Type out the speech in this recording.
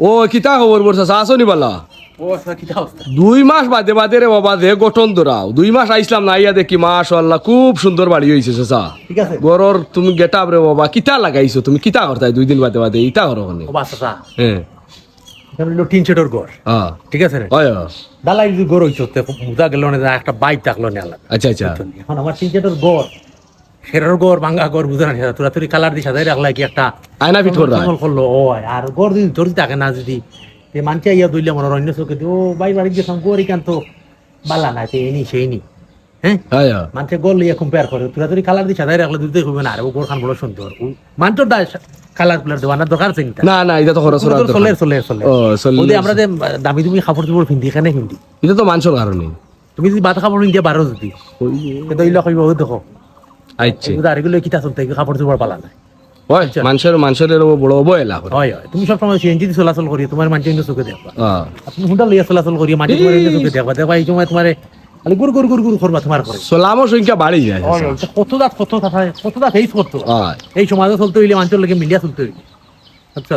ও কিতা খবর বলছা আসনি বালা 2 মাস বাদে বাদে রে বাবা দে গঠন ধরাও 2 মাস আইসলাম না আইয়া দেখি মাশাআল্লাহ খুব সুন্দর বাড়ি হইছে চাচা ঠিক আছে গরর তুমি গেটআপ রে বাবা কিতা লাগাইছো তুমি কিতা করতাই 2 দিন বাদে বাদে ইতা করো মানে ও বাচ্চা হ্যাঁ এখানে হলো টিন শেডের ঘর হ্যাঁ ঠিক আছে রে হয় দালাই যদি ঘর হইছো তে মুদা গেল না একটা বাইক থাকলো না আলাদা আচ্ছা আচ্ছা এখন আমার টিন শেডের ঘর সেরার ঘর ভাঙ্গা ঘর বুঝা না তোরা তুই কালার দিয়ে সাজাই রাখলা কি একটা আয়না ফিট কররা জঙ্গল করলো ও আর ঘর যদি ধরে থাকে না যদি তে মানছে ইয়া দইলে মনে অন্য চোখে ও বাই বাড়ি গেছাম গর ইকান তো বালা না তে এনি সেই নি হ্যাঁ হয় মানছে গর লইয়া কম্পেয়ার করে তোরা তুই কালার দিয়ে সাজাই রাখলে দুইতে হবে না আর ও ঘর খান বড় সুন্দর মানটোর দা কালার কুলার দেওয়া না দরকার চিন্তা না না এটা তো খরচ চলে চলে চলে ও চলে ওদের আমরা যে দামি তুমি কাপড় চোপড় পিন্ধি এখানে পিন্ধি এটা তো মানুষের কারণে তুমি যদি বাদ কাপড় পিন্ধিয়া বারো যদি দইলা কইব ও দেখো আচ্ছা আর এগুলো কিতা চলতে কাপড় চোপড় পালা না হয় মানুষের বড় অবহেলা করে হয় হয় তুমি সবসময় সিএনজি চলাচল করি তোমার মানুষ অন্য চোখে দেখবা হ্যাঁ তুমি হুন্ডা লইয়া চলাচল করি মাটি তোমার অন্য চোখে দেখবা দেখবা এই সময় তোমার খালি গুড় গুড় গুড় গুড় করবা তোমার করে সালামর সংখ্যা বাড়ি যায় কত দাঁত ফেস করতো হয় এই সমাজে চলতে হইলে মানুষের লোকে মিলিয়া চলতে হইলে আচ্ছা